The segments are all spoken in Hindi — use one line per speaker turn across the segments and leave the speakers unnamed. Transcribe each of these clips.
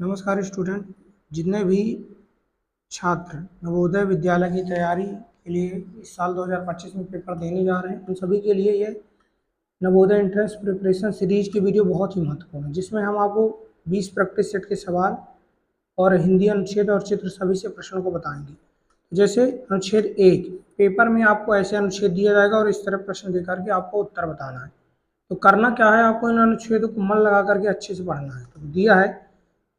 नमस्कार स्टूडेंट। जितने भी छात्र नवोदय विद्यालय की तैयारी के लिए इस साल 2025 में पेपर देने जा रहे हैं, उन सभी के लिए ये नवोदय एंट्रेंस प्रिपरेशन सीरीज की वीडियो बहुत ही महत्वपूर्ण है, जिसमें हम आपको 20 प्रैक्टिस सेट के सवाल और हिंदी अनुच्छेद और चित्र सभी से प्रश्नों को बताएंगे। जैसे अनुच्छेद 1 पेपर में आपको ऐसे अनुच्छेद दिया जाएगा और इस तरह प्रश्न देकर के आपको उत्तर बताना है। तो करना क्या है, आपको इन अनुच्छेदों को मन लगा करके अच्छे से पढ़ना है। तो दिया है,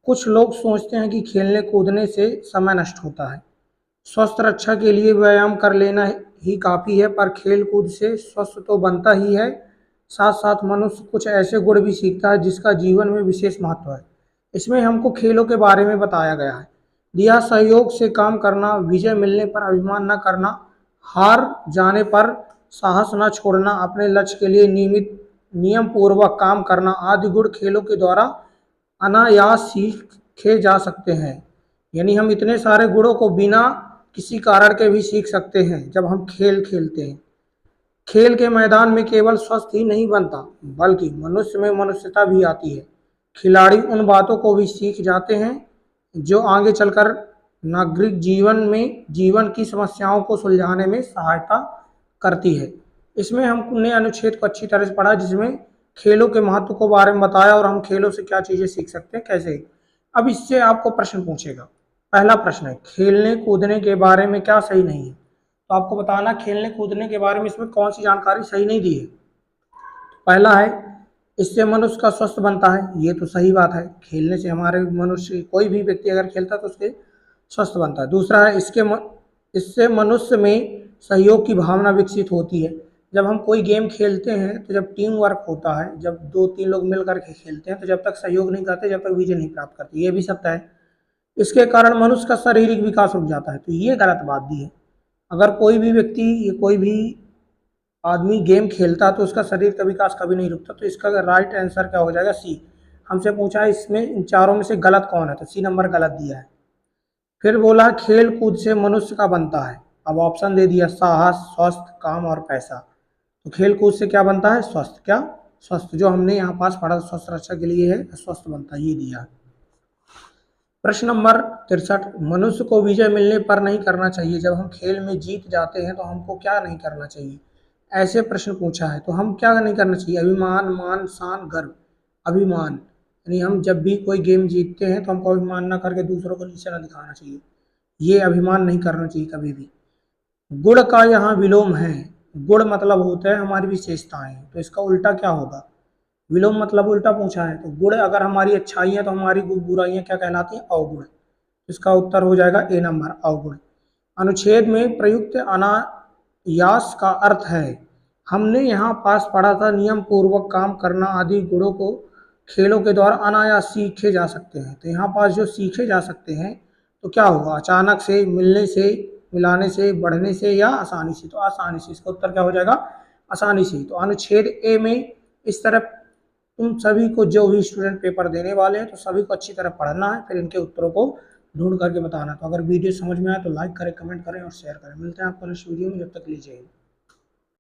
कुछ लोग सोचते हैं कि खेलने कूदने से समय नष्ट होता है, स्वस्थ रक्षा के लिए व्यायाम कर लेना ही काफ़ी है, पर खेल कूद से स्वस्थ तो बनता ही है, साथ साथ मनुष्य कुछ ऐसे गुण भी सीखता है जिसका जीवन में विशेष महत्व है। इसमें हमको खेलों के बारे में बताया गया है। दिया सहयोग से काम करना, विजय मिलने पर अभिमान न करना, हार जाने पर साहस न छोड़ना, अपने लक्ष्य के लिए नियम पूर्वक काम करना आदि गुण खेलों के द्वारा अनायास सीखे जा सकते हैं। यानी हम इतने सारे गुणों को बिना किसी कारण के भी सीख सकते हैं जब हम खेल खेलते हैं। खेल के मैदान में केवल स्वस्थ ही नहीं बनता, बल्कि मनुष्य में मनुष्यता भी आती है। खिलाड़ी उन बातों को भी सीख जाते हैं जो आगे चलकर नागरिक जीवन की समस्याओं को सुलझाने में सहायता करती है। इसमें हमने अनुच्छेद को अच्छी तरह से पढ़ा, जिसमें खेलों के महत्व को बारे में बताया और हम खेलों से क्या चीजें सीख सकते हैं, कैसे। अब इससे आपको प्रश्न पूछेगा। पहला प्रश्न है, खेलने कूदने के बारे में क्या सही नहीं है। तो आपको बताना खेलने कूदने के बारे में इसमें कौन सी जानकारी सही नहीं दी है। पहला है, इससे मनुष्य का स्वस्थ बनता है। ये तो सही बात है, खेलने से हमारे मनुष्य कोई भी व्यक्ति अगर खेलता है तो उसके स्वस्थ बनता है। दूसरा है, इससे मनुष्य में सहयोग की भावना विकसित होती है। जब हम कोई गेम खेलते हैं तो जब टीम वर्क होता है, जब 2-3 लोग मिल करके खेलते हैं, तो जब तक सहयोग नहीं करते, जब तक विजय नहीं प्राप्त करते, ये भी सत्य है। इसके कारण मनुष्य का शारीरिक विकास रुक जाता है, तो ये गलत बात दी है। अगर कोई भी व्यक्ति, कोई भी आदमी गेम खेलता है तो उसका शरीर का विकास कभी नहीं रुकता। तो इसका राइट आंसर क्या हो जाएगा, सी। हमसे पूछा है इसमें इन चारों में से गलत कौन है, तो सी नंबर गलत दिया है। फिर बोला खेल कूद से मनुष्य का बनता है। अब ऑप्शन दे दिया, साहस, स्वस्थ, काम और पैसा। तो खेल कूद से क्या बनता है, स्वस्थ। क्या स्वस्थ, जो हमने यहाँ पास पढ़ा स्वस्थ रक्षा के लिए है, स्वस्थ बनता है, ये दिया। प्रश्न नंबर 63, मनुष्य को विजय मिलने पर नहीं करना चाहिए। जब हम खेल में जीत जाते हैं तो हमको क्या नहीं करना चाहिए, ऐसे प्रश्न पूछा है। तो हम क्या नहीं करना चाहिए, अभिमान, मान, शान, गर्व। अभिमान यानी हम जब भी कोई गेम जीतते हैं तो हमको अभिमान ना करके दूसरों को नीचे ना दिखाना चाहिए, ये अभिमान नहीं करना चाहिए कभी भी। गुण का यहाँ विलोम है। गुण मतलब होता है हमारी विशेषताएं, तो इसका उल्टा क्या होगा, विलोम मतलब उल्टा पूछा है। तो गुण अगर हमारी अच्छाई है तो हमारी बुराइयां क्या कहलाती हैं, अवगुण। इसका उत्तर हो जाएगा ए नंबर, अवगुण। अनुच्छेद में प्रयुक्त अनायास का अर्थ है, हमने यहाँ पास पढ़ा था नियम पूर्वक काम करना आदि गुणों को खेलों के द्वारा अनायास सीखे जा सकते हैं। तो यहाँ पास जो सीखे जा सकते हैं तो क्या होगा, अचानक से, मिलने से, मिलाने से, बढ़ने से या आसानी से। तो आसानी से, इसका उत्तर क्या हो जाएगा, आसानी से। तो अनुच्छेद ए में इस तरह तुम सभी को, जो भी स्टूडेंट पेपर देने वाले हैं, तो सभी को अच्छी तरह पढ़ना है, फिर इनके उत्तरों को ढूंढ करके बताना। तो अगर वीडियो समझ में आए तो लाइक करें, कमेंट करें और शेयर करें। मिलते हैं आपको नेक्स्ट वीडियो में, जब तक लीजिए।